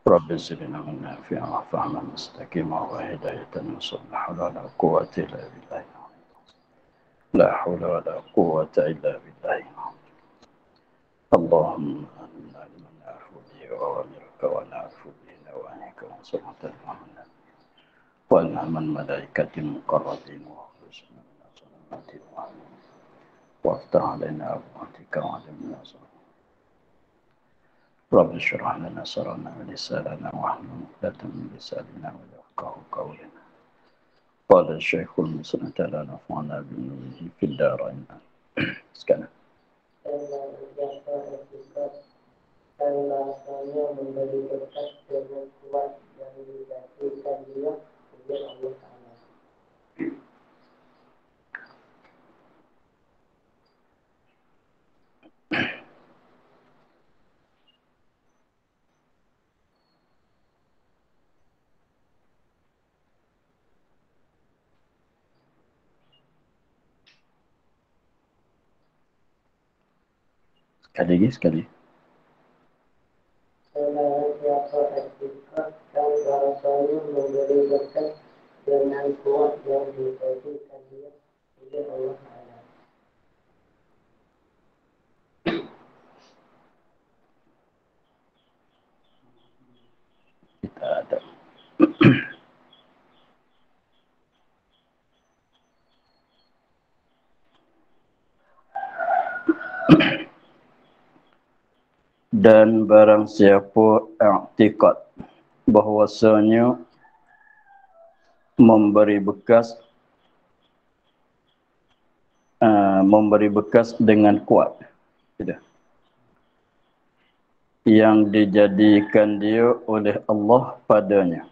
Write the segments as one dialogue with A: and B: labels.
A: رب زدنا علما نافعا وفهما مستقيما وهداية وصلح. لا حول ولا قوة إلا بالله. لا حول ولا قوة إلا بالله. اللهم أنا لمن نعرف به أوامرك ونعرف به نواهيك وصلحة الأمنا وألهم الملائكة المقربين وأخرجنا من الظلمات الوهم وافتح علينا أبوابك وعلمنا صلاة. رب اشرح لنا صدرنا ولساننا واحلل عقدة من لساننا ويفقهوا قولنا. قال الشيخ المسلم تعالى نفعنا بنوره في الدارين. Sekarang.
B: Dan bahasanya memberi berkat dengan kuat yang dijatuhkan dia oleh Allah Ta'ala.
A: Sekali.
B: Senantiasa berkat dan bahasanya memberi berkat dengan kuat yang dijatuhkan dia oleh Allah Ta'ala.
A: Kita ada. Dan barang siapa i'tikad bahwasanya memberi bekas dengan kuat, tidak, yang dijadikan dia oleh Allah padanya,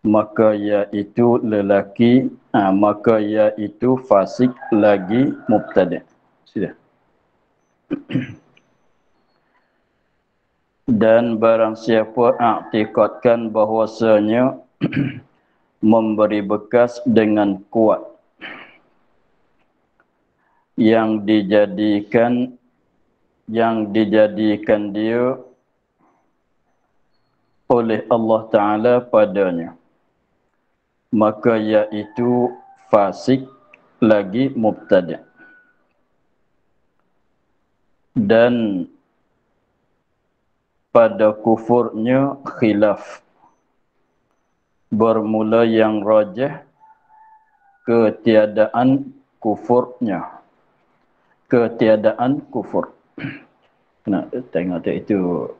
A: maka iaitu lelaki, maka iaitu fasik lagi mubtadi'. Sudah. Dan barang siapa i'tikadkan bahwasanya memberi bekas dengan kuat yang dijadikan dia oleh Allah Ta'ala padanya, maka iaitu fasik lagi mubtadi'. Dan pada kufurnya khilaf, bermula yang rajih ketiadaan kufur. Nak tengok itu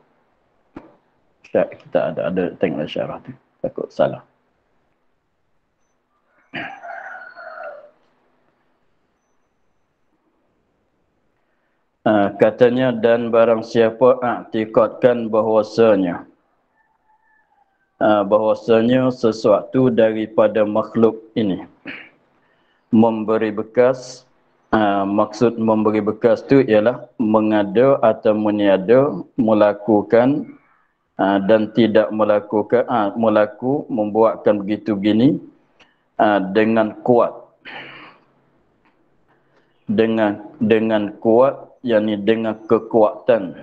A: kita ada tengok syarah tu, takut salah. Katanya, dan barang siapa i'tikadkan bahwasanya sesuatu daripada makhluk ini memberi bekas, maksud memberi bekas tu ialah mengada atau meniada, melakukan dan tidak melakukan, membuatkan begitu begini dengan kuat, dengan kuat, yakni dengan kekuatan,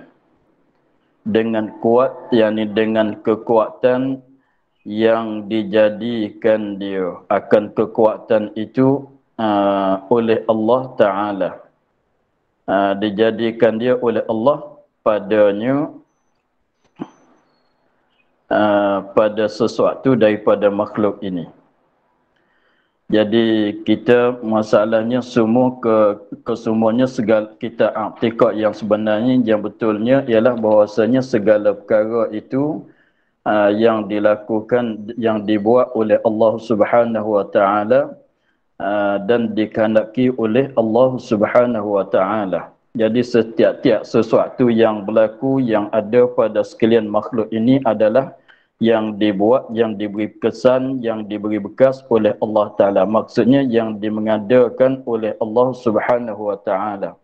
A: dengan kekuatan yang dijadikan dia akan kekuatan itu oleh Allah Ta'ala, dijadikan dia oleh Allah padanya, pada sesuatu daripada makhluk ini. Jadi kita masalahnya kesemuanya segala kita i'tikad yang sebenarnya, yang betulnya ialah bahawasanya segala perkara itu yang dilakukan, yang dibuat oleh Allah Subhanahu Wa Taala dan dikehendaki oleh Allah Subhanahu Wa Taala. Jadi setiap sesuatu yang berlaku, yang ada pada sekalian makhluk ini adalah yang dibuat, yang diberi kesan, yang diberi bekas oleh Allah Ta'ala. Maksudnya yang dimengadakan oleh Allah Subhanahu Wa Ta'ala.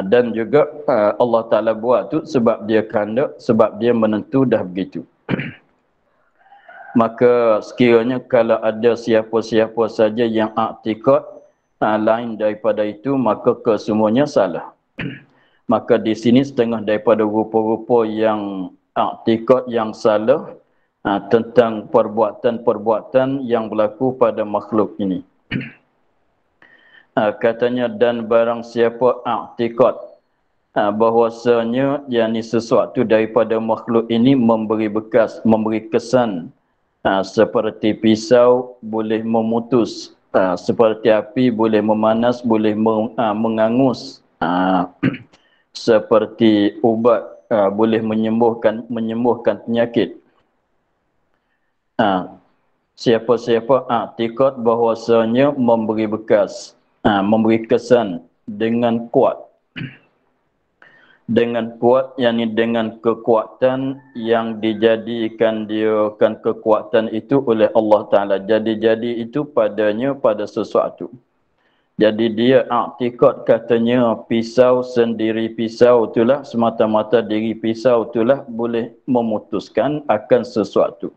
A: Dan juga Allah Ta'ala buat tu sebab dia kehendak, sebab dia menentu dah begitu. Maka sekiranya kalau ada siapa-siapa saja yang i'tikad lain daripada itu, maka kesemuanya salah. Maka di sini setengah daripada rupa-rupa yang i'tikad yang salah tentang perbuatan-perbuatan yang berlaku pada makhluk ini. Katanya, dan barang siapa i'tikad bahwasanya yakni sesuatu daripada makhluk ini memberi bekas, memberi kesan seperti pisau boleh memutus, seperti api boleh memanas, boleh mengangus, seperti ubat boleh menyembuhkan penyakit. Siapa-siapa i'tikad bahwasanya memberi bekas, memberi kesan dengan kuat, yakni dengan kekuatan yang dijadikan dia kan kekuatan itu oleh Allah Ta'ala, jadi itu padanya pada sesuatu. Jadi dia i'tikad katanya pisau sendiri, pisau itulah semata-mata diri pisau itulah boleh memutuskan akan sesuatu.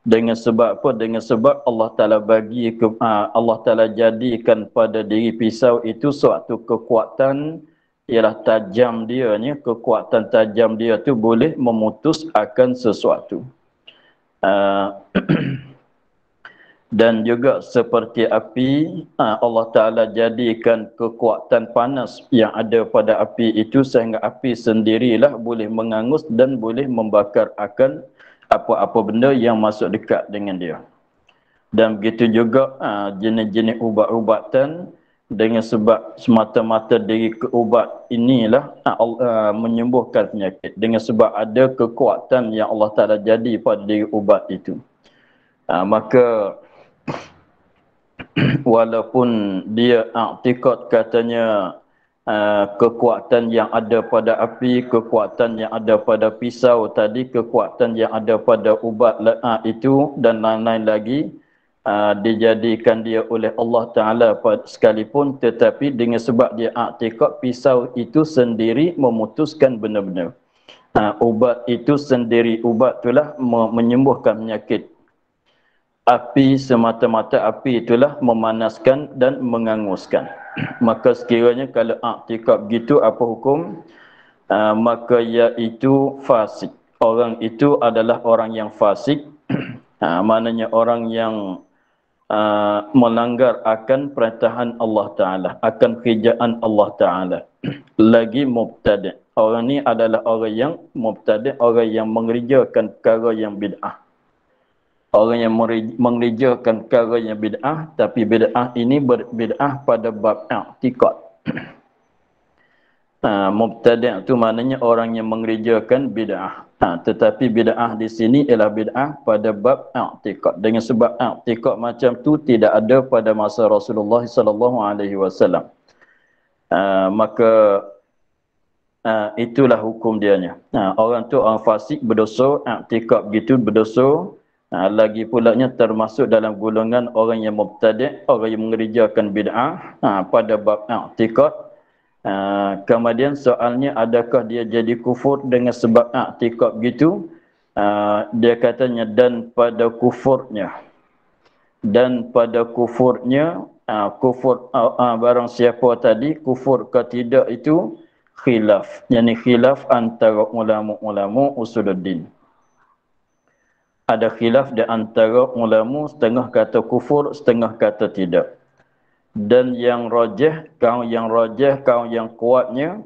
A: Dengan sebab apa? Dengan sebab Allah Ta'ala Allah Ta'ala jadikan pada diri pisau itu suatu kekuatan, ialah tajam dia ni, kekuatan tajam dia tu boleh memutus akan sesuatu. Dan juga seperti api, Allah Ta'ala jadikan kekuatan panas yang ada pada api itu sehingga api sendirilah boleh mengangus dan boleh membakar akan apa-apa benda yang masuk dekat dengan dia. Dan begitu juga jenis-jenis ubat-ubatan, dengan sebab semata-mata diri ubat inilah menyembuhkan penyakit. Dengan sebab ada kekuatan yang Allah Ta'ala jadi pada diri ubat itu. Maka walaupun dia i'tikad katanya kekuatan yang ada pada api, kekuatan yang ada pada pisau tadi, kekuatan yang ada pada ubat itu dan lain-lain lagi, dijadikan dia oleh Allah Ta'ala sekalipun, tetapi dengan sebab dia i'tikad pisau itu sendiri memutuskan benda-benda. Ubat itu sendiri, ubat itulah menyembuhkan penyakit. Api semata-mata api itulah memanaskan dan menganguskan. Maka sekiranya kalau i'tikad begitu, apa hukum? Maka iaitu fasik. Orang itu adalah orang yang fasik. Maknanya orang yang melanggar akan perintahan Allah Ta'ala, akan kerjaan Allah Ta'ala. Lagi mubtadi'. Orang ni adalah orang yang mubtadi', orang yang mengerjakan perkara yang bid'ah. Orang yang mengerjakan perkara yang bid'ah, tapi bid'ah ini bid'ah pada bab i'tikad. Mubtadi' itu maknanya orang yang mengerjakan bid'ah. Tetapi bid'ah di sini ialah bid'ah pada bab i'tikad. Dengan sebab i'tikad macam tu tidak ada pada masa Rasulullah sallallahu alaihi wasallam. Maka itulah hukum dianya. Orang tu orang fasik, berdosa, i'tikad begitu berdosa. Lagi pulanya termasuk dalam golongan orang yang mubtadi', orang yang mengerjakan bid'ah pada bab i'tikad. Kemudian soalnya, adakah dia jadi kufur dengan sebab i'tikad begitu? Dia katanya, dan pada kufurnya kufur barang siapa tadi, kufur ke tidak itu khilaf, yakni khilaf antara ulama usuluddin. Ada khilaf di antara ulama, setengah kata kufur, setengah kata tidak. Dan yang rajih, kaum yang kuatnya,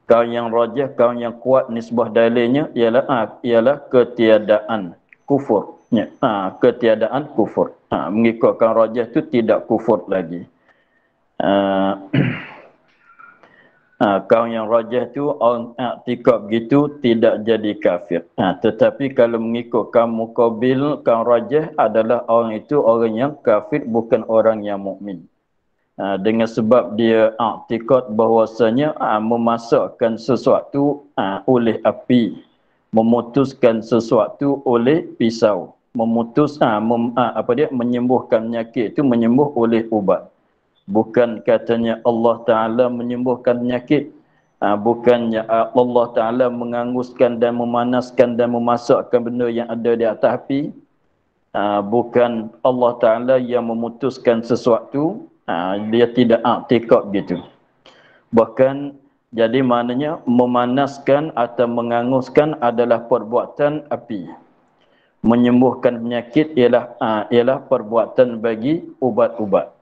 A: kaum yang kuat nisbah dalilnya ialah ketiadaan kufurnya. Ketiadaan kufur. Mengikutkan rajih itu tidak kufur lagi. Kaum yang rajih tu orang i'tikad begitu tidak jadi kafir. Tetapi kalau mengikut kaum muqabil, kaum rajih adalah orang itu orang yang kafir, bukan orang yang mukmin. Dengan sebab dia i'tikad bahwasanya memasakkan sesuatu oleh api, memutuskan sesuatu oleh pisau, menyembuhkan penyakit itu menyembuh oleh ubat. Bukan katanya Allah Ta'ala menyembuhkan penyakit. Bukannya Allah Ta'ala menganguskan dan memanaskan dan memasakkan benda yang ada di atas api. Bukan Allah Ta'ala yang memutuskan sesuatu. Dia tidak i'tikad gitu. Bahkan jadi maknanya memanaskan atau menganguskan adalah perbuatan api. Menyembuhkan penyakit ialah perbuatan bagi ubat-ubat.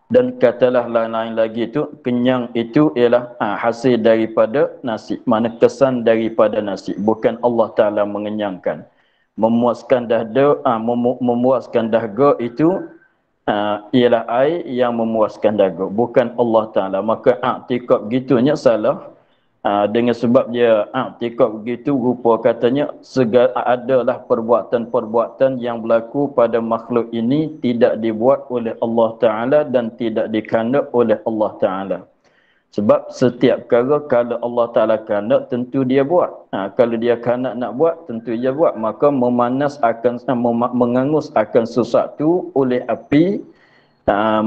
A: Dan katalah lain-lain lagi itu, kenyang itu ialah hasil daripada nasi. Mana kesan daripada nasi. Bukan Allah Ta'ala mengenyangkan. Memuaskan dahaga itu ialah air yang memuaskan dahaga. Bukan Allah Ta'ala. Maka i'tikad gitunya salah. Dengan sebab dia i'tikad begitu, rupa katanya adalah perbuatan-perbuatan yang berlaku pada makhluk ini tidak dibuat oleh Allah Ta'ala dan tidak dikehendak oleh Allah Ta'ala. Sebab setiap perkara kalau Allah Ta'ala kehendak tentu dia buat. Kalau dia kehendak nak buat tentu dia buat. Maka mengangus akan sesuatu oleh api.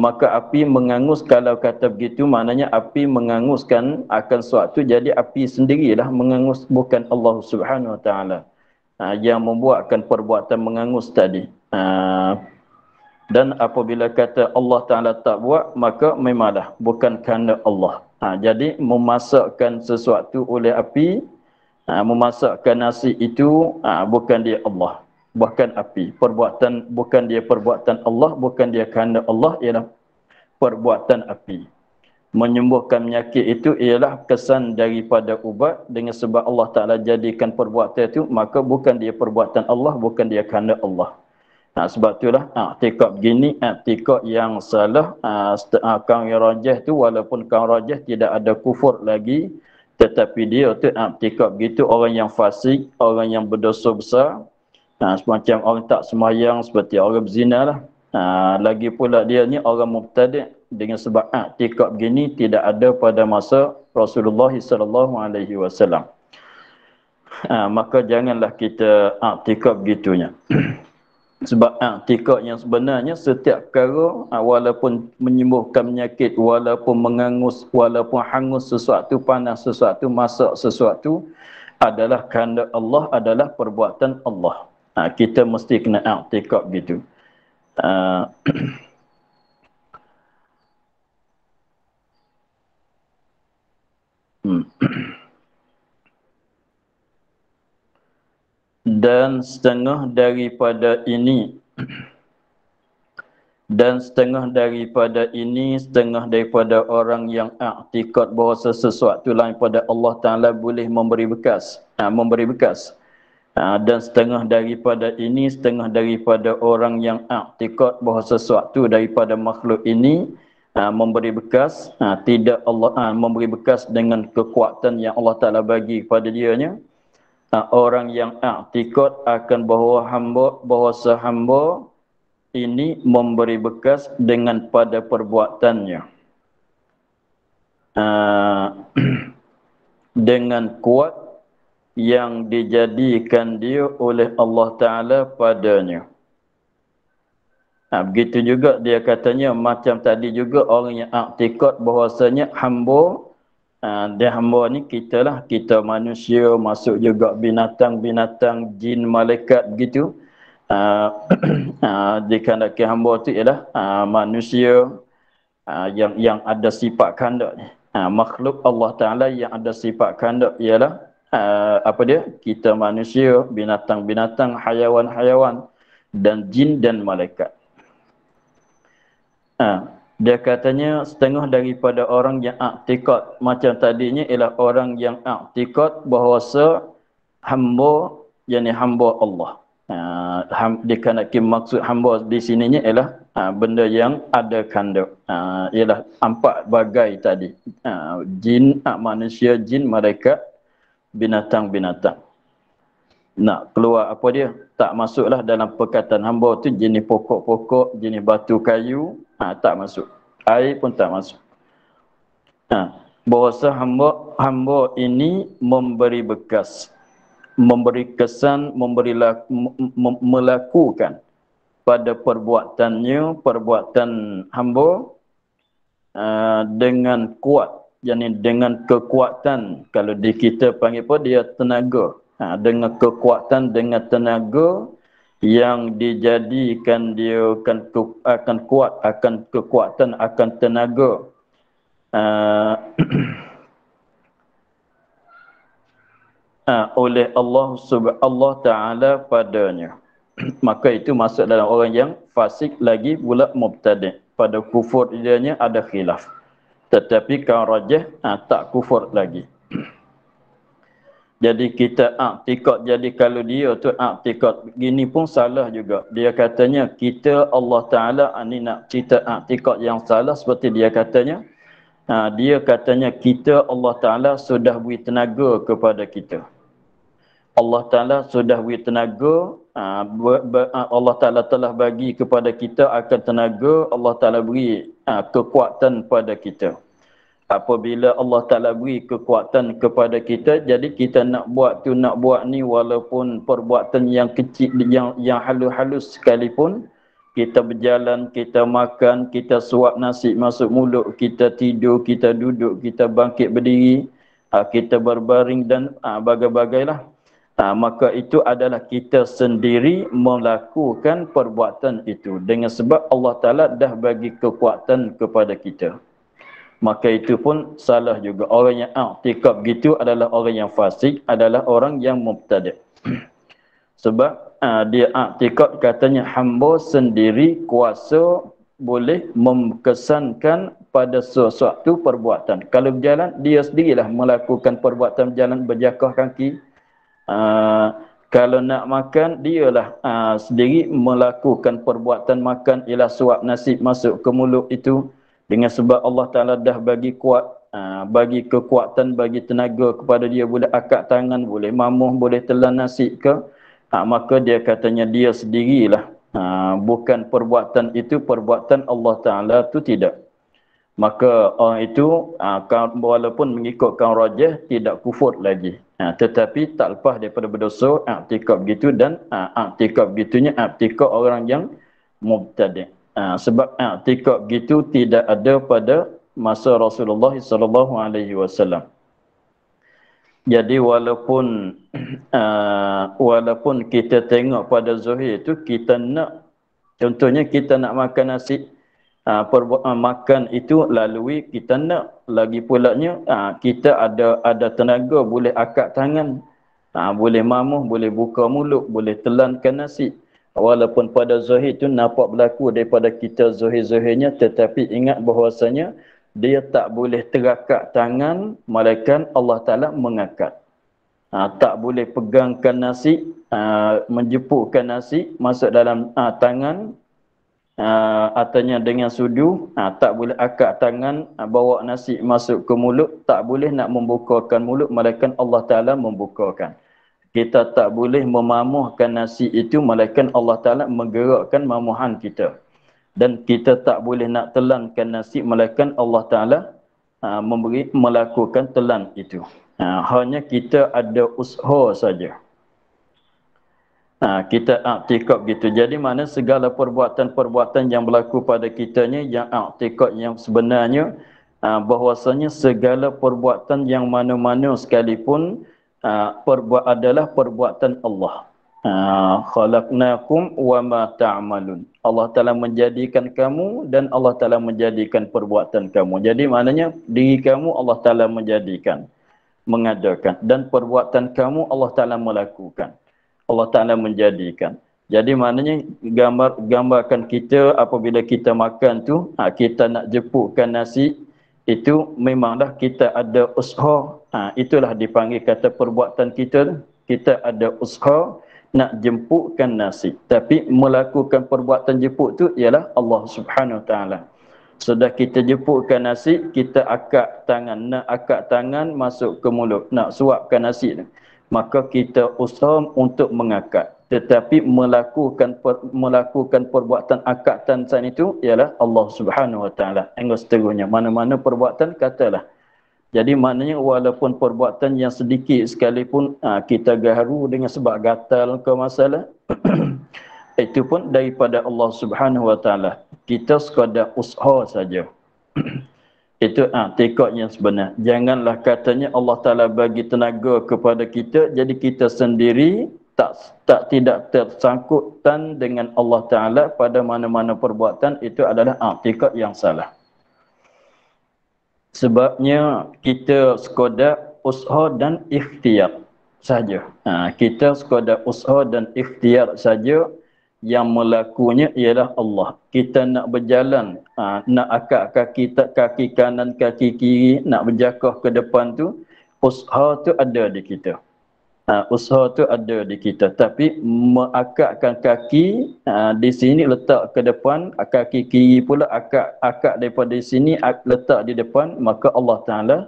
A: Maka api mengangus, kalau kata begitu maknanya api menganguskan akan sesuatu, jadi api sendirilah mengangus, bukan Allah Subhanahu Wa Taala yang membuatkan perbuatan mengangus tadi. Dan apabila kata Allah Taala tak buat, maka memanglah bukan kerana Allah. Jadi memasakkan sesuatu oleh api, memasakkan nasi itu bukan dia Allah, bahkan api. Perbuatan bukan dia perbuatan Allah, bukan dia kerana Allah, ialah perbuatan api. Menyembuhkan penyakit itu ialah kesan daripada ubat. Dengan sebab Allah Ta'ala jadikan perbuatan itu, maka bukan dia perbuatan Allah, bukan dia kerana Allah. Sebab itulah i'tikad begini, i'tikad yang salah. Kaum yang rajah tu, walaupun kaum rajah tidak ada kufur lagi, tetapi dia tu i'tikad begitu, orang yang fasik, orang yang berdosa besar, semacam orang tak semayang, seperti orang berzina lah. Lagi pula dia ni orang mubtadi'. Dengan sebab i'tikad begini tidak ada pada masa Rasulullah SAW. Maka janganlah kita i'tikad begitunya. Sebab i'tikad yang sebenarnya setiap perkara, walaupun menyembuhkan penyakit, walaupun mengangus, walaupun hangus sesuatu, panas sesuatu, masak sesuatu, adalah kehendak Allah, adalah perbuatan Allah. Kita mesti kena i'tikad gitu. Dan setengah daripada ini, setengah daripada orang yang i'tikad bahawa sesuatu lain pada Allah Ta'ala boleh memberi bekas. Dan setengah daripada orang yang i'tikad bahawa sesuatu daripada makhluk ini memberi bekas, tidak Allah memberi bekas dengan kekuatan yang Allah Ta'ala bagi kepada dianya. Orang yang i'tikad akan bahawa hamba ini memberi bekas dengan pada perbuatannya, dengan kuat yang dijadikan dia oleh Allah Ta'ala padanya. Begitu juga dia katanya, macam tadi juga orang yang i'tikad bahawasanya hamba, dia hamba ni kita manusia, masuk juga binatang-binatang, jin, malaikat begitu. Dikandaki hamba tu ialah manusia yang ada sifat kehendak. Makhluk Allah Ta'ala yang ada sifat kehendak ialah kita manusia, binatang-binatang, hayawan-hayawan, dan jin dan malaikat. Dia katanya setengah daripada orang yang i'tikad macam tadinya ialah orang yang i'tikad bahawasa hamba, yakni hamba Allah. Dikarenakan maksud hamba di sininya ialah benda yang ada kehendak. Ialah empat bagai tadi. Jin, manusia, jin, malaikat, binatang-binatang. Nak keluar apa dia? Tak masuklah dalam perkataan hamba tu jenis pokok-pokok, jenis batu kayu, tak masuk. Air pun tak masuk. Bahawasa hamba ini memberi bekas, memberi kesan, melakukan pada perbuatannya, perbuatan hamba dengan kuat, yakni dengan kekuatan. Kalau di kita panggil apa, dia tenaga. Dengan kekuatan, dengan tenaga yang dijadikan dia akan kuat, akan kekuatan, akan tenaga oleh Allah Ta'ala padanya. Maka itu masuk dalam orang yang fasik lagi pula mubtadi'. Pada kufur dianya ada khilaf. Tetapi kalau rajah tak kufur lagi. Jadi kita i'tikad, jadi kalau dia tu i'tikad gini pun salah juga. Dia katanya kita Allah Ta'ala ni nak cerita i'tikad yang salah seperti dia katanya. Dia katanya kita Allah Ta'ala sudah beri tenaga kepada kita. Allah Ta'ala sudah beri tenaga, Allah Ta'ala telah bagi kepada kita akan tenaga, Allah Ta'ala beri kekuatan pada kita. Apabila Allah Ta'ala beri kekuatan kepada kita, jadi kita nak buat ni walaupun perbuatan yang kecil, yang halus-halus sekalipun, kita berjalan, kita makan, kita suap nasi masuk mulut, kita tidur, kita duduk, kita bangkit berdiri, kita berbaring dan bagai-bagailah. Maka itu adalah kita sendiri melakukan perbuatan itu. Dengan sebab Allah Ta'ala dah bagi kekuatan kepada kita. Maka itu pun salah juga. Orang yang i'tikad gitu adalah orang yang fasik, adalah orang yang mubtadi'. Sebab dia i'tikad katanya hamba sendiri kuasa boleh mengesankan pada sesuatu perbuatan. Kalau berjalan, dia sendirilah melakukan perbuatan berjalan, berjakah kaki. Kalau nak makan, dialah sendiri melakukan perbuatan makan, ialah suap nasi masuk ke mulut itu. Dengan sebab Allah Ta'ala dah bagi kuat, bagi kekuatan, bagi tenaga kepada dia, boleh akak tangan, boleh mamuh, boleh telan nasi ke, maka dia katanya dia sendirilah. Bukan perbuatan itu, perbuatan Allah Ta'ala tu tidak. Maka orang itu walaupun mengikutkan rajah tidak kufur lagi. Tetapi tak lepas daripada berdosa i'tikad begitu, dan i'tikad begitunya i'tikad orang yang mubtadi'. Sebab i'tikad begitu tidak ada pada masa Rasulullah sallallahu alaihi wasallam. Jadi walaupun kita tengok pada zahir itu, kita nak, contohnya kita nak makan nasi, makan itu lalui kita nak, lagi pulanya kita ada tenaga, boleh akak tangan, boleh mamuh, boleh buka mulut, boleh telankan nasi. Walaupun pada zahir itu nampak berlaku daripada kita zahir-zahirnya, tetapi ingat bahawasanya dia tak boleh terakak tangan, malaikat Allah Ta'ala mengangkat. Tak boleh pegangkan nasi, menjepukkan nasi masuk dalam tangan, artinya dengan sudu, tak boleh akak tangan, bawa nasi masuk ke mulut, tak boleh nak membukakan mulut, malaikat Allah Ta'ala membukakan. Kita tak boleh memamuhkan nasi itu, malaikat Allah Ta'ala menggerakkan mamuhan kita. Dan kita tak boleh nak telankan nasi, malaikat Allah Ta'ala melakukan telan itu. Hanya kita ada usaha saja. Kita i'tikad gitu. Jadi mana segala perbuatan-perbuatan yang berlaku pada kitanya, yang i'tikad yang sebenarnya, bahwasanya segala perbuatan yang mana-mana sekalipun adalah perbuatan Allah. Khalaqnakum wa ma ta'malun. Allah Ta'ala menjadikan kamu dan Allah Ta'ala menjadikan perbuatan kamu. Jadi maknanya diri kamu Allah Ta'ala menjadikan, mengadakan, dan perbuatan kamu Allah Ta'ala melakukan. Allah Ta'ala menjadikan. Jadi maknanya gambarkan kita apabila kita makan tu, kita nak jepukkan nasi, itu memanglah kita ada usaha. Itulah dipanggil kata perbuatan kita. Kita ada usaha nak jemputkan nasi. Tapi melakukan perbuatan jemput tu ialah Allah Subhanahu Wa Ta'ala. Sudah kita jemputkan nasi, kita akak tangan. Nak akak tangan masuk ke mulut, nak suapkan nasi tu, maka kita usaha untuk mengakak. Tetapi melakukan perbuatan akatan itu ialah Allah Subhanahu Wa Ta'ala. Hingga seterusnya, mana-mana perbuatan katalah. Jadi maknanya walaupun perbuatan yang sedikit sekalipun kita gaharu dengan sebab gatal ke masalah, itu pun daripada Allah Subhanahu Wa Ta'ala. Kita sekadar usaha saja. Itu i'tikad yang sebenar. Janganlah katanya Allah Ta'ala bagi tenaga kepada kita, jadi kita sendiri tidak tersangkutan dengan Allah Ta'ala pada mana-mana perbuatan. Itu adalah i'tikad yang salah. Sebabnya kita sekadar usaha dan ikhtiar saja. Kita sekadar usaha dan ikhtiar saja, yang melakunya ialah Allah. Kita nak berjalan, nak akak kaki kanan, kaki kiri, nak berjakah ke depan tu, usaha tu ada di kita. Usaha tu ada di kita, tapi mengakakkan kaki di sini letak ke depan, kaki kiri pula akak daripada sini letak di depan, maka Allah Taala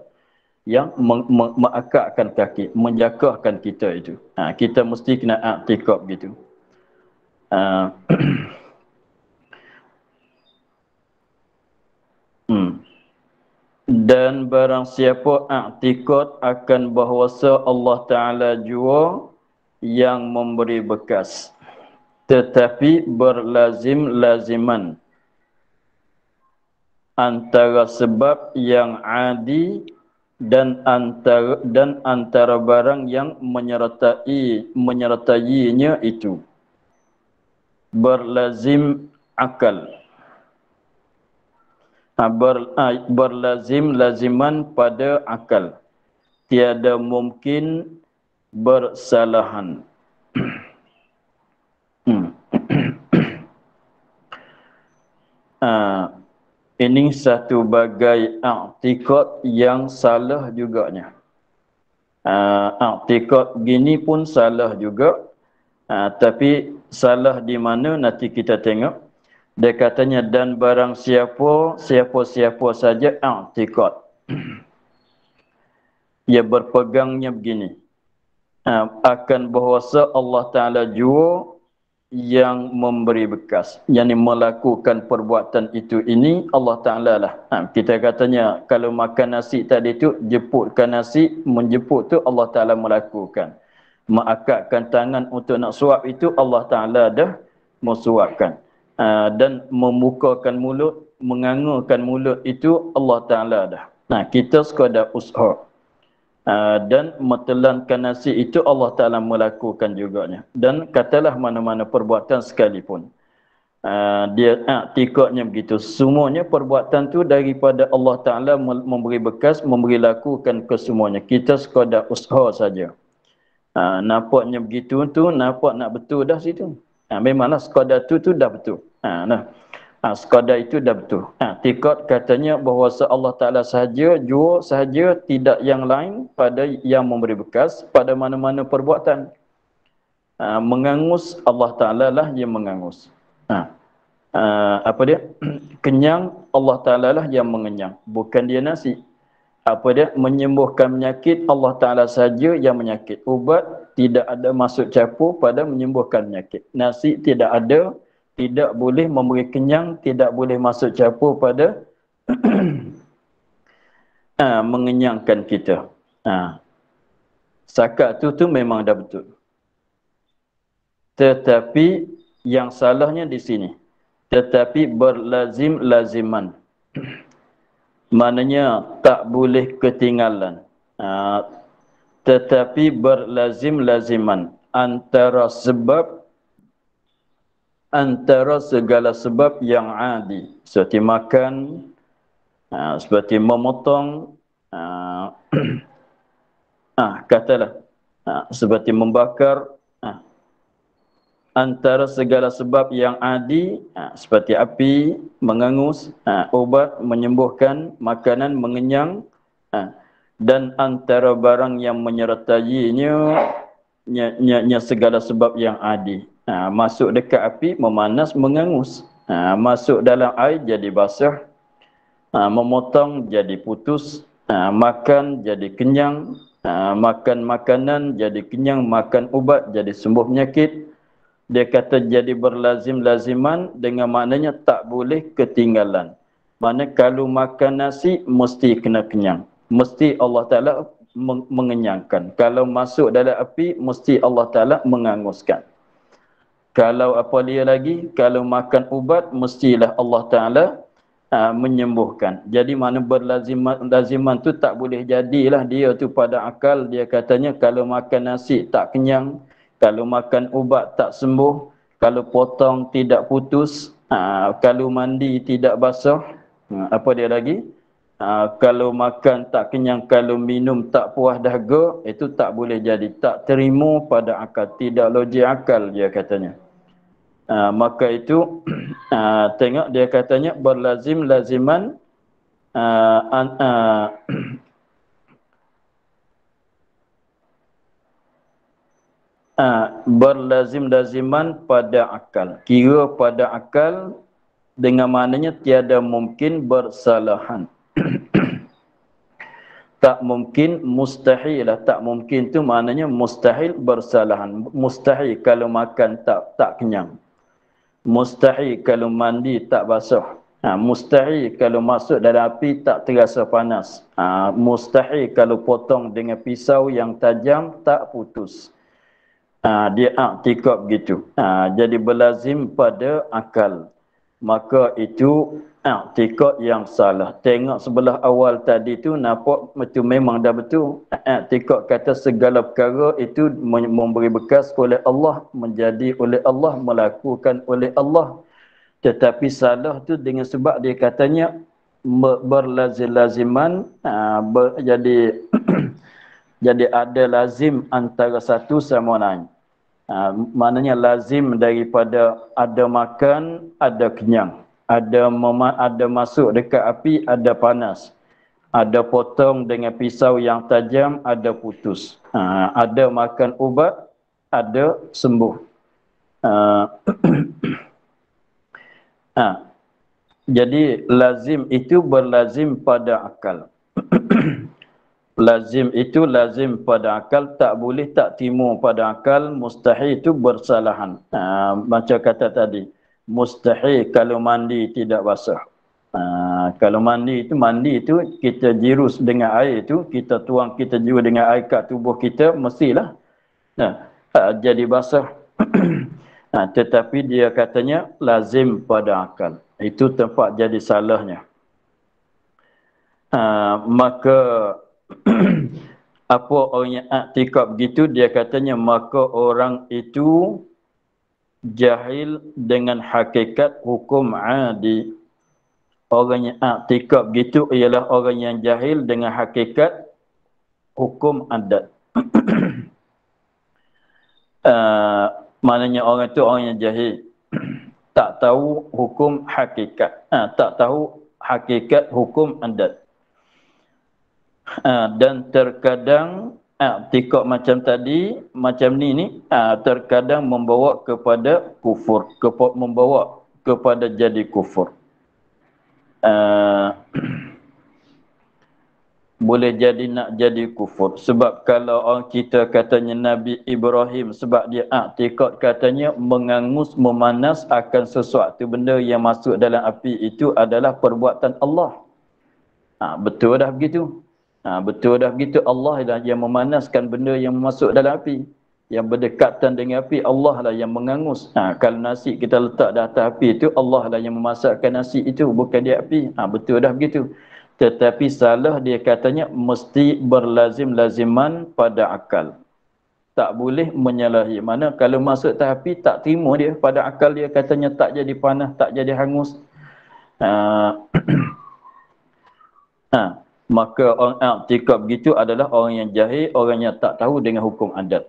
A: yang mengakakkan kaki, menjakahkan kita itu. Kita mesti kena i'tikad gitu. Dan barang siapa i'tikad akan bahawasa Allah Ta'ala jua yang memberi bekas, tetapi berlazim-laziman antara sebab yang adi dan antara barang yang menyertainya itu. Berlazim akal, berlazim-laziman pada akal, tiada mungkin bersalahan. Ini satu bagai i'tikad yang salah juganya. I'tikad gini pun salah juga, tapi salah di mana nanti kita tengok. Dia katanya, dan barang siapa saja i'tikad, ia berpegangnya begini, akan bahawasa Allah Ta'ala jua yang memberi bekas, yang melakukan perbuatan itu ini Allah Ta'ala lah. Kita katanya kalau makan nasi tadi tu, jemputkan nasi, menjemput tu Allah Ta'ala melakukan. Mengakakkan tangan untuk nak suap itu Allah Ta'ala dah mensuapkan. Dan membukakan mulut, mengangurkan mulut itu Allah Ta'ala dah. Kita sekadar usaha. Dan metelankan nasi itu Allah Ta'ala melakukan juganya. Dan katalah mana-mana perbuatan sekalipun, dia i'tikadnya begitu. Semuanya perbuatan tu daripada Allah Ta'ala memberi bekas, memberi lakukan kesemuanya. Kita sekadar usaha saja. Nampaknya begitu tu, nampak nak betul dah situ. Memanglah sekadar tu dah betul. Sekadar itu dah betul. I'tikad katanya bahawa Allah Ta'ala sahaja, jua sahaja, tidak yang lain pada yang memberi bekas pada mana-mana perbuatan. Mengangus, Allah Ta'ala lah yang mengangus. Apa dia? Kenyang, Allah Ta'ala lah yang mengenyang, bukan dia nasi. Apa dia? Menyembuhkan penyakit, Allah Ta'ala sahaja yang menyakit. Ubat tidak ada masuk campur pada menyembuhkan penyakit. Nasi tidak ada, tidak boleh memberi kenyang, tidak boleh masuk campur pada mengenyangkan kita. Sakat tu memang dah betul. Tetapi yang salahnya di sini, tetapi berlazim-laziman. Maknanya tak boleh ketinggalan. Tetapi berlazim-laziman antara segala sebab yang adi, seperti makan, seperti memotong, katalah seperti membakar, antara segala sebab yang adi, seperti api, mengangus, obat, menyembuhkan, makanan, mengenyang, dan antara barang yang menyertainya segala sebab yang adi. Masuk dekat api, memanas, mengangus. Masuk dalam air, jadi basah. Memotong, jadi putus. Makan, jadi kenyang. Makan makanan, jadi kenyang. Makan ubat, jadi sembuh penyakit. Dia kata jadi berlazim-laziman dengan maknanya tak boleh ketinggalan. Maknanya kalau makan nasi, mesti kena kenyang. Mesti Allah Ta'ala mengenyangkan. Kalau masuk dalam api, mesti Allah Ta'ala menganguskan. Kalau apa dia lagi? Kalau makan ubat, mestilah Allah Ta'ala menyembuhkan. Jadi mana berlaziman tu tak boleh jadilah dia tu pada akal. Dia katanya kalau makan nasi tak kenyang, kalau makan ubat tak sembuh, kalau potong tidak putus, kalau mandi tidak basah, apa dia lagi? Kalau makan tak kenyang, kalau minum tak puas dahaga, itu tak boleh jadi. Tak terima pada akal. Tidak logik akal, dia katanya. Maka itu, tengok dia katanya, berlazim laziman, berlazim laziman pada akal. Kira pada akal, dengan maknanya tiada mungkin bersalahan. Tak mungkin, mustahil lah. Tak mungkin tu maknanya mustahil bersalahan. Mustahil kalau makan tak kenyang. Mustahil kalau mandi tak basah. Mustahil kalau masuk dalam api tak terasa panas. Mustahil kalau potong dengan pisau yang tajam tak putus. Dia i'tikad begitu. Jadi berlazim pada akal. Maka itu i'tikad yang salah. Tengok sebelah awal tadi tu nampak itu memang dah betul. I'tikad kata segala perkara itu memberi bekas oleh Allah, menjadi oleh Allah, melakukan oleh Allah. Tetapi salah tu dengan sebab dia katanya berlazim-laziman, jadi jadi ada lazim antara satu sama lain. Maknanya lazim daripada ada makan, ada kenyang. Ada masuk dekat api, ada panas. Ada potong dengan pisau yang tajam, ada putus. Ada makan ubat, ada sembuh. Jadi lazim itu berlazim pada akal. Lazim itu lazim pada akal, tak boleh tak timu pada akal, mustahil itu bersalahan. Macam kata tadi, mustahil kalau mandi tidak basah. Kalau mandi itu kita jirus dengan air itu, kita tuang, kita jiru dengan air kat tubuh kita, mestilah jadi basah. Tetapi dia katanya lazim pada akal. Itu tempat jadi salahnya. Maka apa orang yang i'tikad begitu, dia katanya maka orang itu jahil dengan hakikat hukum adi. Orang yang i'tikad begitu ialah orang yang jahil dengan hakikat hukum adat. Maknanya orang itu orang yang jahil. Tak tahu hukum hakikat. Tak tahu hakikat hukum adat. Dan terkadang i'tikad macam tadi, macam ni terkadang membawa kepada kufur, membawa kepada jadi kufur. Boleh jadi nak jadi kufur. Sebab kalau orang kita katanya Nabi Ibrahim, sebab dia i'tikad katanya mengangus, memanas akan sesuatu benda yang masuk dalam api itu adalah perbuatan Allah. Betul dah begitu. Betul dah begitu. Allah lah yang memanaskan benda yang masuk dalam api. Yang berdekatan dengan api, Allah lah yang mengangus. Kalau nasi kita letak di atas api itu, Allah lah yang memasakkan nasi itu, bukan dia api. Betul dah begitu. Tetapi salah dia katanya mesti berlazim-laziman pada akal. Tak boleh menyalahi. Mana kalau masuk ke api tak terima dia, pada akal dia katanya tak jadi panas, tak jadi hangus. Maka orang i'tikad begitu adalah orang yang jahil, orang yang tak tahu dengan hukum adat.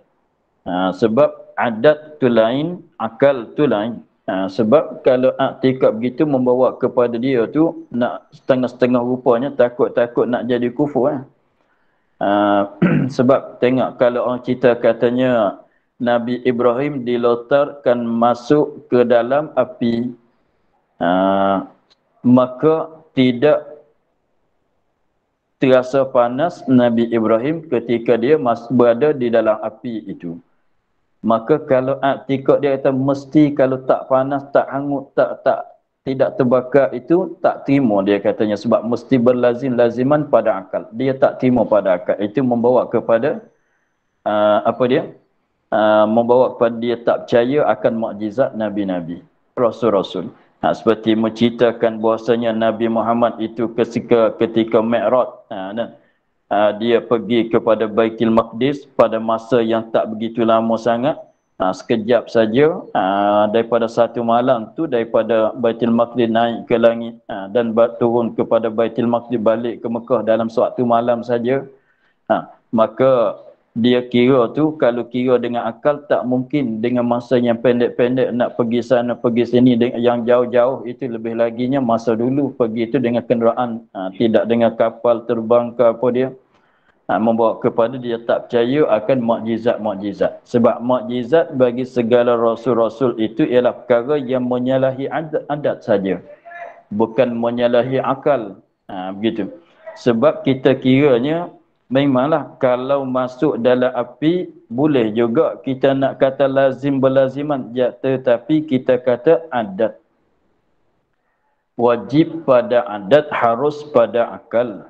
A: Sebab adat tu lain, akal tu lain. Sebab kalau i'tikad begitu membawa kepada dia tu nak setengah-setengah rupanya takut-takut nak jadi kufur. Sebab tengok kalau orang cerita katanya Nabi Ibrahim dilontarkan masuk ke dalam api, maka tidak terasa panas Nabi Ibrahim ketika dia berada di dalam api itu. Maka kalau i'tikad dia kata mesti kalau tak panas, tak hangut, tidak terbakar itu tak terima dia katanya, sebab mesti berlazim-laziman pada akal. Dia tak terima pada akal. Itu membawa kepada membawa kepada dia tak percaya akan mukjizat nabi-nabi, rasul-rasul. Seperti menceritakan bahasanya Nabi Muhammad itu ketika Mi'raj, dia pergi kepada Baitul Maqdis pada masa yang tak begitu lama sangat. sekejap saja daripada satu malam tu, daripada Baitul Maqdis naik ke langit dan turun kepada Baitul Maqdis, balik ke Mekah dalam suatu malam saja. Maka dia kira tu, kalau kira dengan akal, tak mungkin dengan masa yang pendek-pendek nak pergi sana pergi sini. Yang jauh-jauh itu lebih laginya masa dulu pergi itu dengan kenderaan, tidak dengan kapal terbang ke apa dia, membawa kepada dia tak percaya akan mukjizat-mukjizat. Sebab mukjizat bagi segala rasul-rasul itu ialah perkara yang menyalahi adat saja, bukan menyalahi akal. Begitu. Sebab kita kiranya memanglah kalau masuk dalam api boleh juga kita nak kata lazim berlaziman, tetapi kita kata adat. Wajib pada adat, harus pada akal.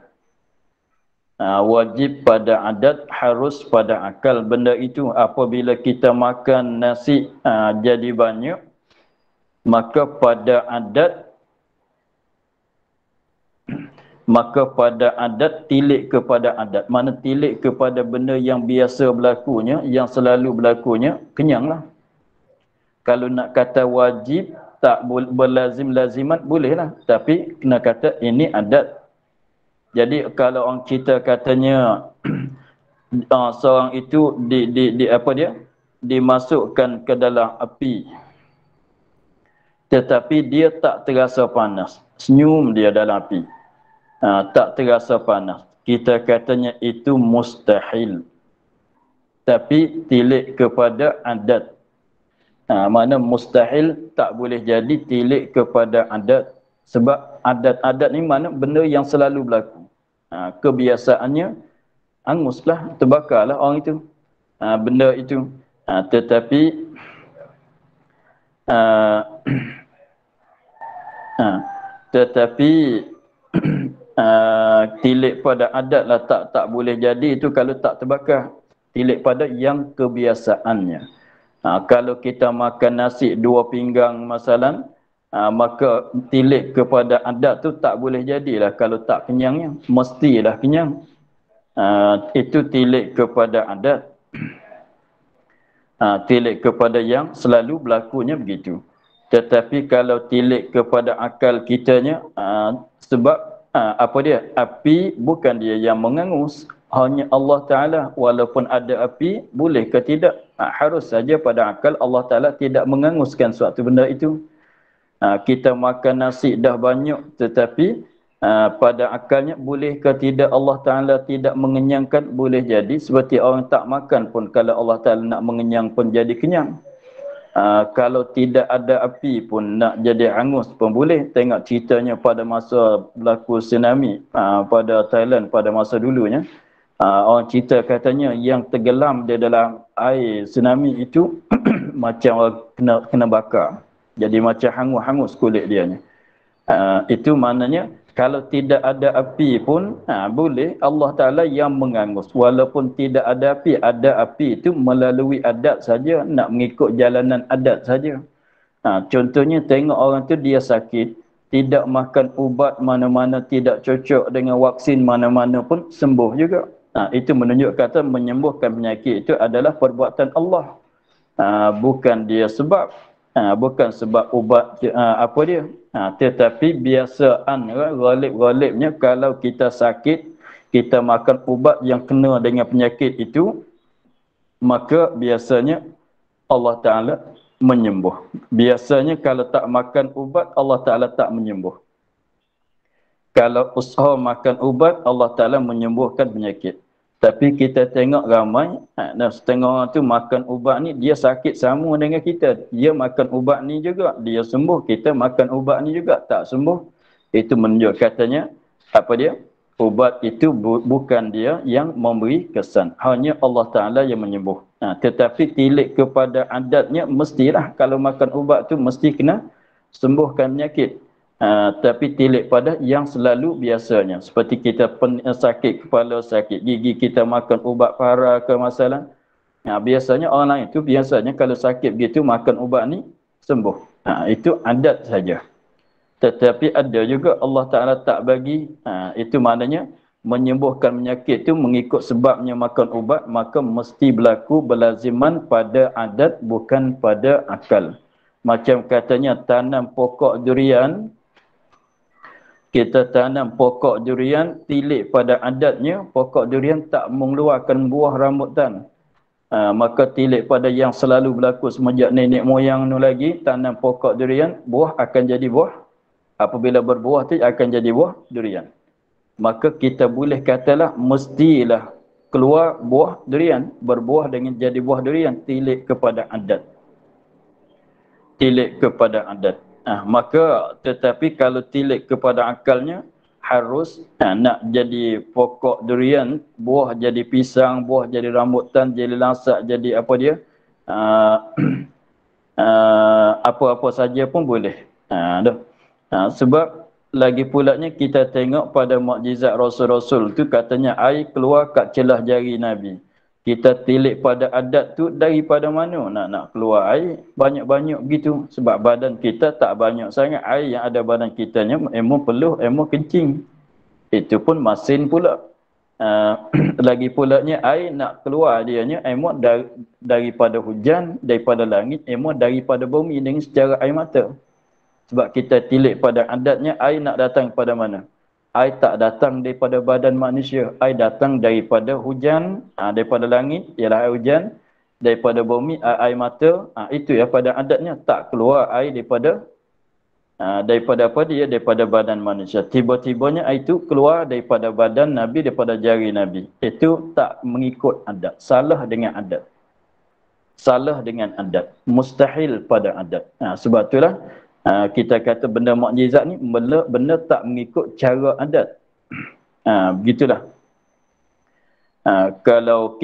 A: Wajib pada adat, harus pada akal. Benda itu apabila kita makan nasi jadi banyak, maka pada adat tilik kepada adat. Mana tilik kepada benda yang biasa berlakunya, yang selalu berlakunya, kenyanglah. Kalau nak kata wajib, tak berlazim-lazimat, bolehlah. Tapi kena kata ini adat. Jadi kalau orang kita katanya seorang itu dimasukkan ke dalam api, tetapi dia tak terasa panas, senyum dia dalam api, tak terasa panas, kita katanya itu mustahil. Tapi tilik kepada adat. Mana mustahil, tak boleh jadi tilik kepada adat. Sebab adat-adat ni mana benda yang selalu berlaku. Kebiasaannya anguslah, terbakarlah orang itu, benda itu. Tetapi tilik pada adat lah tak boleh jadi itu kalau tak terbakar. Tilik pada yang kebiasaannya. Kalau kita makan nasi 2 pinggang masalan, maka tilik kepada adat tu tak boleh jadilah kalau tak kenyangnya, mestilah kenyang. Itu tilik kepada adat. Tilik kepada yang selalu berlakunya begitu. Tetapi kalau tilik kepada akal kitanya, sebab api bukan dia yang mengangus, hanya Allah Ta'ala. Walaupun ada api, boleh ke tidak? Harus saja pada akal Allah Ta'ala tidak menganguskan suatu benda itu. Kita makan nasi dah banyak, tetapi pada akalnya boleh ke tidak Allah Ta'ala tidak mengenyangkan? Boleh jadi. Seperti orang tak makan pun, kalau Allah Ta'ala nak mengenyang pun jadi kenyang. Kalau tidak ada api pun nak jadi hangus pun boleh. Tengok ceritanya pada masa berlaku tsunami pada Thailand pada masa dulunya. Orang cerita katanya yang tenggelam di dalam air tsunami itu macam orang kena bakar. Jadi macam hangus kulit dia. Itu maknanya kalau tidak ada api pun boleh Allah Ta'ala yang mengangus. Walaupun tidak ada api itu melalui adat saja, nak mengikut jalanan adat saja. Contohnya tengok orang tu dia sakit, tidak makan ubat mana-mana, tidak cocok dengan vaksin mana-mana pun sembuh juga. Itu menunjuk kata menyembuhkan penyakit itu adalah perbuatan Allah. Bukan dia sebab. Bukan sebab ubat dia. Tetapi biasaan ghalib-ghalibnya kalau kita sakit, kita makan ubat yang kena dengan penyakit itu, maka biasanya Allah Ta'ala menyembuh. Biasanya kalau tak makan ubat, Allah Ta'ala tak menyembuh. Kalau usaha makan ubat, Allah Ta'ala menyembuhkan penyakit. Tapi kita tengok ramai, setengah orang tu makan ubat ni, dia sakit sama dengan kita. Dia makan ubat ni juga, dia sembuh. Kita makan ubat ni juga, tak sembuh. Itu menunjuk katanya, ubat itu bukan dia yang memberi kesan. Hanya Allah Ta'ala yang menyembuh. Tetapi tilik kepada adatnya, mestilah kalau makan ubat tu mesti kena sembuhkan penyakit. Tapi tilik pada yang selalu biasanya. Seperti kita sakit kepala, sakit gigi, kita makan ubat para ke masalah. Biasanya orang lain tu biasanya kalau sakit begitu makan ubat ni sembuh. Itu adat saja. Tetapi ada juga Allah Ta'ala tak bagi. Itu maknanya menyembuhkan penyakit tu mengikut sebabnya makan ubat, maka mesti berlaku berlaziman pada adat bukan pada akal. Macam katanya tanam pokok durian, kita tanam pokok durian, tilik pada adatnya, pokok durian tak mengeluarkan buah rambutan. Maka tilik pada yang selalu berlaku semenjak nenek moyang nu lagi, tanam pokok durian, buah akan jadi buah. Apabila berbuah tu akan jadi buah durian. Maka kita boleh katalah mestilah keluar buah durian, berbuah dengan jadi buah durian, tilik kepada adat. Tilik kepada adat. Maka tetapi kalau tilik kepada akalnya, harus nak jadi pokok durian, buah jadi pisang, buah jadi rambutan, jadi langsak, jadi apa dia, apa-apa saja pun boleh. Sebab lagi pulanya kita tengok pada mukjizat Rasul-Rasul tu, katanya air keluar kat celah jari Nabi. Kita tilik pada adat tu, daripada mana nak keluar air banyak-banyak begitu. Sebab badan kita tak banyak sangat. Air yang ada badan kitanya emo peluh, emo kencing. Itu pun masin pula. Lagi pulanya air nak keluar dianya emo daripada hujan, daripada langit, emo daripada bumi dengan secara air mata. Sebab kita tilik pada adatnya, air nak datang pada mana? Air tak datang daripada badan manusia. Air datang daripada hujan, daripada langit, ialah air hujan. Daripada bumi, air mata. Itu ya pada adatnya. Tak keluar air daripada apa dia? Daripada badan manusia. Tiba-tibanya air itu keluar daripada badan Nabi, daripada jari Nabi. Itu tak mengikut adat. Salah dengan adat. Salah dengan adat. Mustahil pada adat. Sebab itulah kita kata benda mukjizat ni benda tak mengikut cara adat. Begitulah. Kalau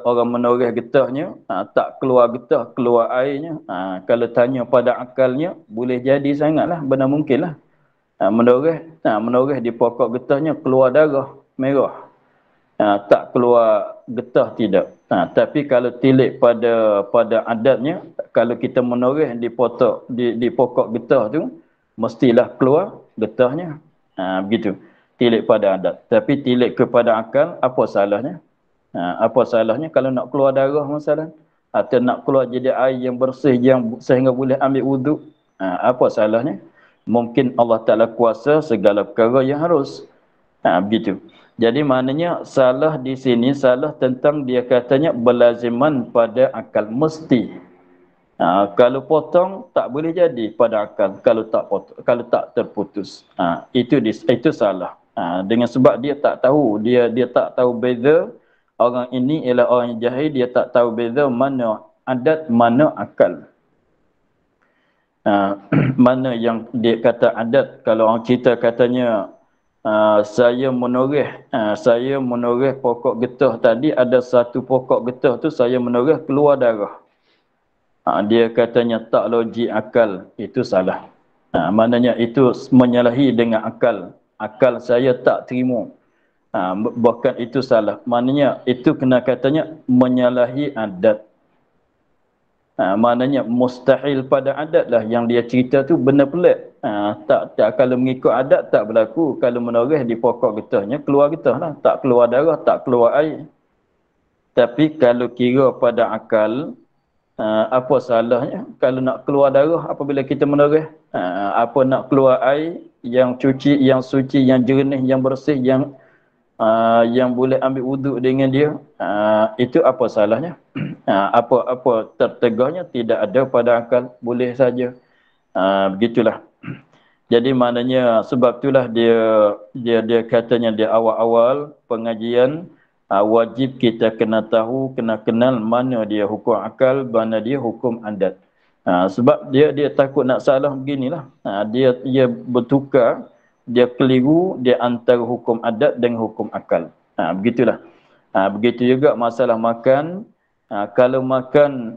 A: orang menoreh getahnya, tak keluar getah, keluar airnya, kalau tanya pada akalnya, boleh jadi sangatlah, benda mungkinlah. Menoreh di pokok getahnya keluar darah merah. Tak keluar getah tidak. Tapi kalau tilik pada adatnya, kalau kita menoreh di pokok getah tu, mestilah keluar getahnya. Begitu. Tilik pada adat. Tapi tilik kepada akal, apa salahnya? Apa salahnya kalau nak keluar darah masalah? Atau nak keluar jadi air yang bersih yang sehingga boleh ambil wuduk? Apa salahnya? Mungkin Allah Ta'ala kuasa segala perkara yang harus. Begitu. Jadi maknanya salah di sini, salah tentang dia katanya berlaziman pada akal, mesti. Kalau potong tak boleh jadi pada akal kalau tak potong, kalau tak terputus. Itu salah. Dengan sebab dia tak tahu, dia tak tahu beza orang ini ialah orang jahil, dia tak tahu beza mana adat, mana akal. Mana yang dia kata adat, kalau orang cerita katanya saya menoreh pokok getah tadi, ada satu pokok getah tu saya menoreh keluar darah. Dia katanya tak logik akal, itu salah. Maknanya itu menyalahi dengan akal. Akal saya tak terima. Bahkan itu salah. Maknanya itu kena katanya menyalahi adat. Maknanya mustahil pada adat lah yang dia cerita tu benda pelik. Tak kalau mengikut adat tak berlaku. Kalau menoreh di pokok getahnya keluar getah lah. Tak keluar darah, tak keluar air. Tapi kalau kira pada akal, apa salahnya kalau nak keluar darah apabila kita menoreh? Apa nak keluar air yang suci, yang jernih, yang bersih, yang boleh ambil wuduk dengan dia? Itu apa salahnya? Apa tertegahnya? Tidak ada pada akal, boleh saja. Begitulah. Jadi maknanya sebab itulah dia katanya di awal-awal pengajian, wajib kita kena tahu, kena kenal mana dia hukum akal, mana dia hukum adat. Sebab dia takut nak salah beginilah. Dia bertukar, dia keliru dia antara hukum adat dengan hukum akal. Begitulah. Begitu juga masalah makan. Kalau makan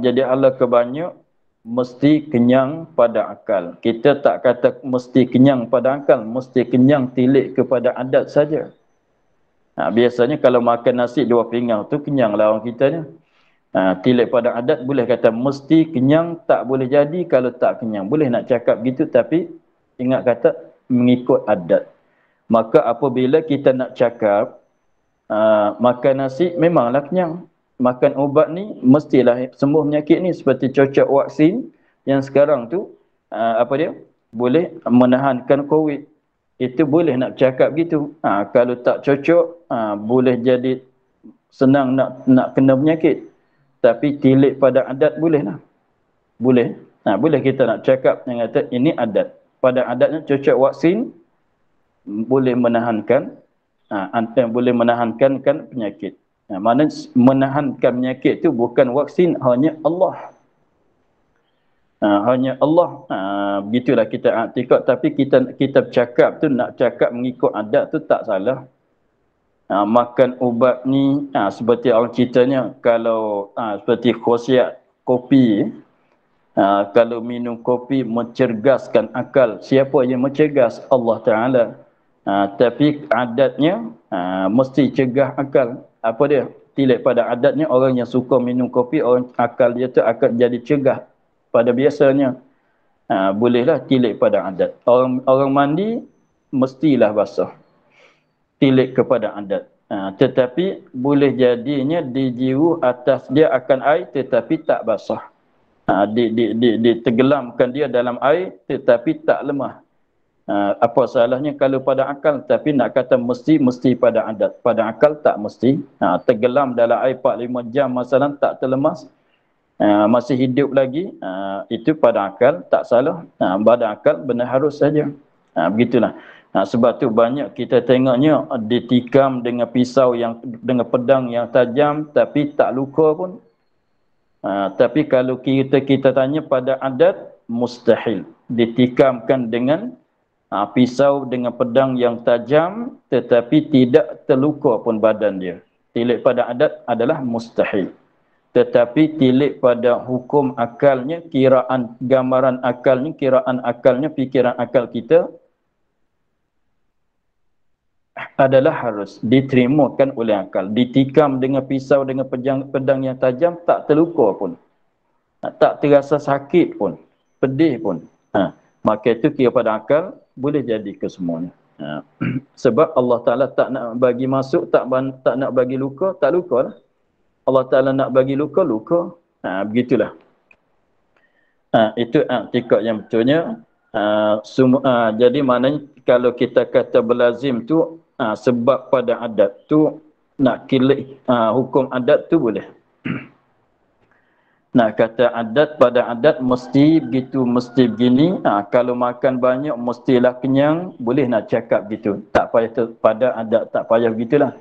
A: jadi ala kebanyak, mesti kenyang pada akal. Kita tak kata mesti kenyang pada akal, mesti kenyang tilik kepada adat saja. Biasanya kalau makan nasi 2 pinggang tu kenyanglah orang kita ni. Tilik pada adat boleh kata mesti kenyang, tak boleh jadi kalau tak kenyang. Boleh nak cakap gitu, tapi ingat kata mengikut adat. Maka apabila kita nak cakap makan nasi memanglah kenyang. Makan ubat ni mestilah sembuh penyakit ni, seperti cocok vaksin yang sekarang tu apa dia? Boleh menahankan COVID. Itu boleh nak cakap gitu. Kalau tak cocok boleh jadi senang nak kena penyakit. Tapi tilik pada adat boleh lah. Boleh. Boleh kita nak cakap yang kata ini adat. Pada adatnya cocok vaksin boleh menahankan boleh menahankan kan penyakit. Mana menahankan penyakit itu bukan vaksin, hanya Allah. Hanya Allah. Begitulah kita i'tikad, tapi kita bercakap tu nak cakap mengikut adat tu tak salah. Makan ubat ni seperti orang ceritanya, kalau seperti khasiat kopi, kalau minum kopi mencerdaskan akal. Siapa yang mencergas? Allah Ta'ala. Tapi adatnya mesti cegah akal. Apa dia? Tilik pada adatnya, orang yang suka minum kopi, orang akal dia tu akan jadi cegah pada biasanya. Bolehlah tilik pada adat. Orang mandi mestilah basah. Tilik kepada adat. Tetapi boleh jadinya dijiru atas dia akan air tetapi tak basah. Ditenggelamkan dia dalam air tetapi tak lemah. Apa salahnya kalau pada akal? Tapi nak kata mesti pada adat. Pada akal tak mesti. Tenggelam dalam air 4-5 jam masalah tak terlemas, masih hidup lagi, itu pada akal tak salah. Pada akal benar harus saja. Begitulah. Sebab tu banyak kita tengoknya ditikam dengan pisau dengan pedang yang tajam tapi tak luka pun. Tapi kalau kita tanya pada adat, mustahil ditikamkan dengan pisau dengan pedang yang tajam tetapi tidak terluka pun badan dia. Tilik pada adat adalah mustahil. Tetapi tilik pada hukum akalnya, kiraan gambaran akalnya, kiraan akalnya, fikiran akal kita adalah harus diterimakan oleh akal. Ditikam dengan pisau dengan pedang yang tajam tak terluka pun, tak terasa sakit pun, pedih pun, maka itu kira pada akal boleh jadi kesemuanya. Sebab Allah Ta'ala tak nak bagi masuk, tak nak bagi luka, tak luka lah. Allah Ta'ala nak bagi luka, luka. Begitulah. Itu i'tikad yang betulnya. Jadi maknanya kalau kita kata berlazim tu sebab pada adat tu, nak kilik hukum adat tu boleh. Nak kata adat pada adat mesti begitu, mesti begini. Kalau makan banyak mestilah kenyang, boleh nak cakap gitu. Tak payah pada adat, tak payah begitulah.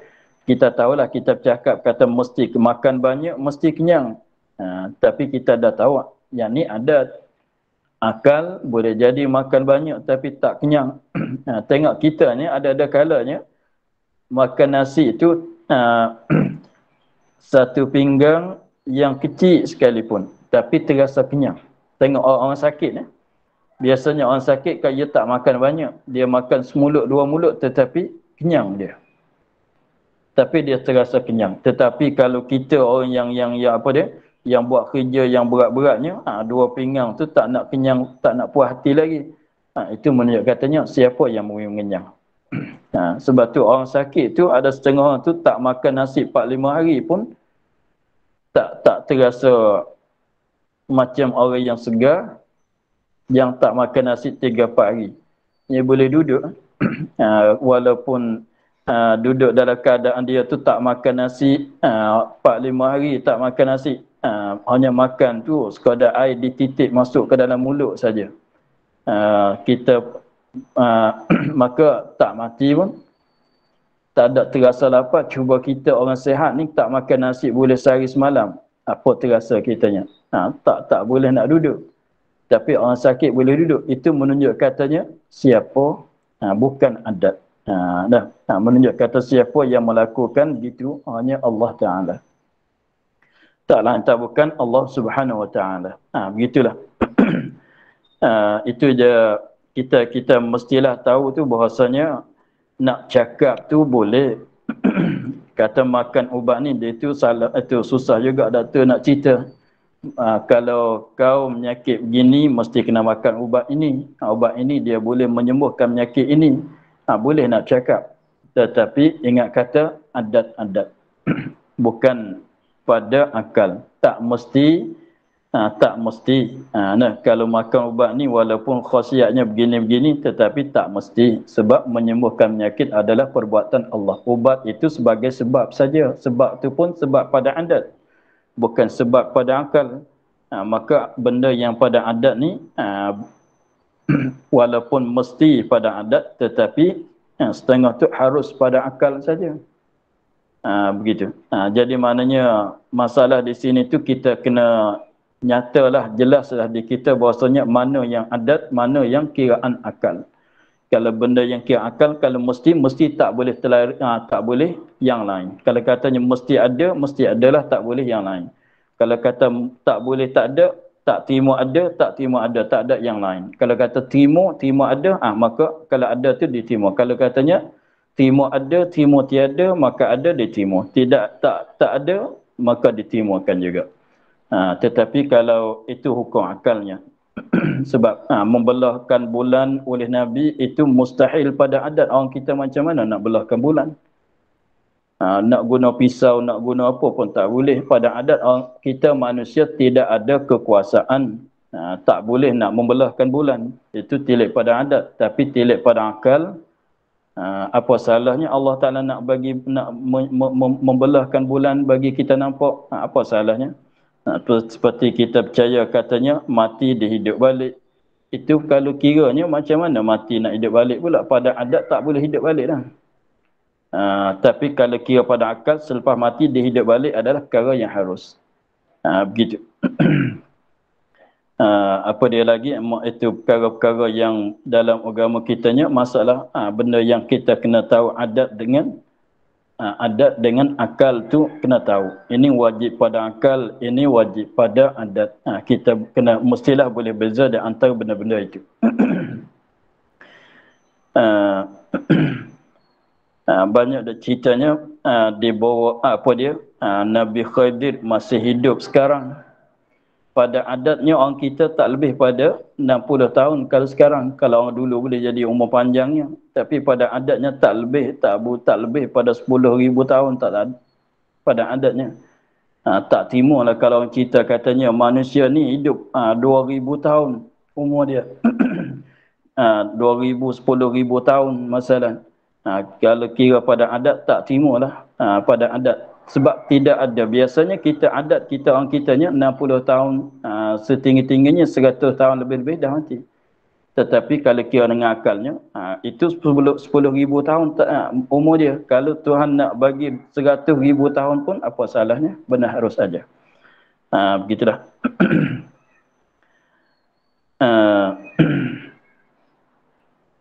A: Kita tahulah, kita bercakap kata mesti makan banyak, mesti kenyang. Tapi kita dah tahu yang ni adat. Akal boleh jadi makan banyak tapi tak kenyang. Tengok kita ni ada kalanya makan nasi itu satu pinggang yang kecil sekalipun tapi terasa kenyang. Tengok orang sakit biasanya orang sakit kalau dia tak makan banyak, dia makan semulut 2 mulut tetapi kenyang dia. Tapi dia terasa kenyang. Tetapi kalau kita orang yang apa dia, yang buat kerja yang berat-beratnya, 2 pinggang tu tak nak kenyang, tak nak puas hati lagi. Itu menunjuk katanya siapa yang mengenyang. Sebab tu orang sakit tu ada setengah orang tu tak makan nasi 4-5 hari pun tak terasa macam orang yang segar yang tak makan nasi 3-4 hari. Dia boleh duduk walaupun duduk dalam keadaan dia tu tak makan nasi 4-5 hari, tak makan nasi, hanya makan tu sekadar air dititik masuk ke dalam mulut saja. Kita maka tak mati pun, tak ada terasa lapar. Cuba kita orang sihat ni tak makan nasi boleh sehari semalam, apa terasa kitanya? Tak boleh nak duduk. Tapi orang sakit boleh duduk. Itu menunjuk katanya siapa, bukan adat. Menunjuk kata siapa yang melakukan gitu hanya Allah Ta'ala. Taklah, entah bukan Allah Subhanahu Wa Ta'ala. Begitulah. Itu je kita mestilah tahu tu bahasanya nak cakap tu boleh. Kata makan ubat ni dia tu salah, itu susah juga doktor nak cerita. Kalau kau penyakit begini mesti kena makan ubat ini. Ubat ini dia boleh menyembuhkan penyakit ini. boleh nak cakap. Tetapi ingat kata adat-adat. Bukan pada akal. Tak mesti. Tak mesti. Nah, kalau makan ubat ni walaupun khasiatnya begini-begini tetapi tak mesti. Sebab menyembuhkan penyakit adalah perbuatan Allah. Ubat itu sebagai sebab saja. Sebab tu pun sebab pada adat. Bukan sebab pada akal. Maka benda yang pada adat ni walaupun mesti pada adat tetapi setengah tu harus pada akal saja. Begitu. Jadi maknanya masalah di sini tu kita kena nyatalah, jelaslah di kita bahawasanya mana yang adat, mana yang kiraan akal. Kalau benda yang kira akal, kalau mesti tak boleh tak boleh yang lain. Kalau katanya mesti adalah, tak boleh yang lain. Kalau kata tak boleh tak ada, tak terima ada, tak ada yang lain. Kalau kata terima ada, maka kalau ada tu diterima. Kalau katanya terima ada, terima tiada, maka ada diterima. Tidak, tak ada, maka diterimakan juga. Tetapi kalau itu hukum akalnya. Sebab membelahkan bulan oleh Nabi itu mustahil pada adat. Orang kita macam mana nak belahkan bulan? Nak guna pisau, nak guna apa pun tak boleh. Pada adat orang kita manusia tidak ada kekuasaan. Tak boleh nak membelahkan bulan. Itu tilik pada adat. Tapi tilik pada akal. Apa salahnya Allah Ta'ala nak membelahkan bulan bagi kita nampak? Apa salahnya? Seperti kita percaya katanya mati dihidup balik. Itu kalau kiranya macam mana mati nak hidup balik pula? Pada adat tak boleh hidup balik dah. Tapi kalau kira pada akal, selepas mati dihidup balik adalah perkara yang harus. Begitu. Apa dia lagi? Itu perkara-perkara yang dalam agama kitanya masalah benda yang kita kena tahu adat dengan akal tu kena tahu. Ini wajib pada akal, ini wajib pada adat. Kita kena mestilah boleh beza di antara benda-benda itu. Banyak dah ceritanya dibawa Nabi Khidir masih hidup sekarang. Pada adatnya orang kita tak lebih pada 60 tahun kalau sekarang. Kalau orang dulu boleh jadi umur panjangnya. Tapi pada adatnya tak lebih pada 10,000 tahun tak ada. Pada adatnya. Tak timulah kalau orang kita katanya manusia ni hidup 2,000 tahun umur dia. 2,000, 10,000 tahun masalah. Kalau kira pada adat tak timulah pada adat. Sebab tidak ada. Biasanya kita adat kita orang kitanya 60 tahun, setinggi-tingginya 100 tahun lebih-lebih dah mati. Tetapi kalau kira dengan akalnya, itu 10,000 tahun umur dia. Kalau Tuhan nak bagi 100,000 tahun pun apa salahnya? Benar harus saja. Begitulah.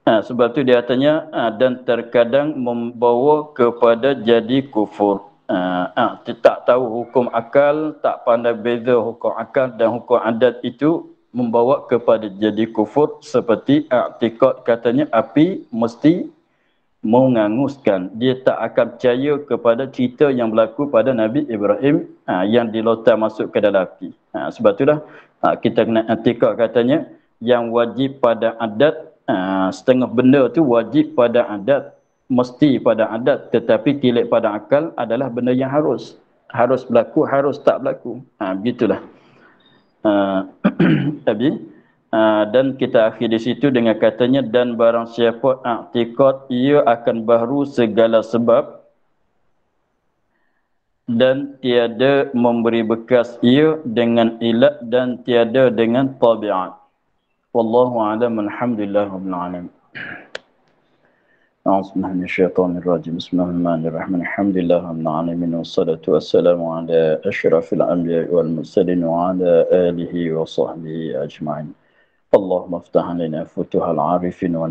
A: Sebab tu dia katanya dan terkadang membawa kepada jadi kufur. Tak tahu hukum akal, tak pandai beza hukum akal dan hukum adat itu membawa kepada jadi kufur seperti i'tikad katanya api mesti menganguskan. Dia tak akan percaya kepada cerita yang berlaku pada Nabi Ibrahim yang dilontar masuk ke dalam api. Sebab itulah kita kena i'tikad katanya yang wajib pada adat. Setengah benda tu wajib pada adat, mesti pada adat, tetapi tilik pada akal adalah benda yang harus berlaku, harus tak berlaku. Begitulah. Tapi dan kita akhir di situ dengan katanya dan barang siapa i'tikad ia akan baharu segala sebab dan tiada memberi bekas ia dengan ilat dan tiada dengan tabiat. Wallahu a'lam. Alhamdulillah rabbil alamin. A'udzu billahi minasyaitonir rajim. Bismillahirrahmanirrahim. Alhamdulillah rabbil alamin wassalatu wassalamu ala asyrafil anbiya'i wal mursalin wa ala alihi wa sahbihi ajma'in. Allahumma iftah alaina futuhal arifin wa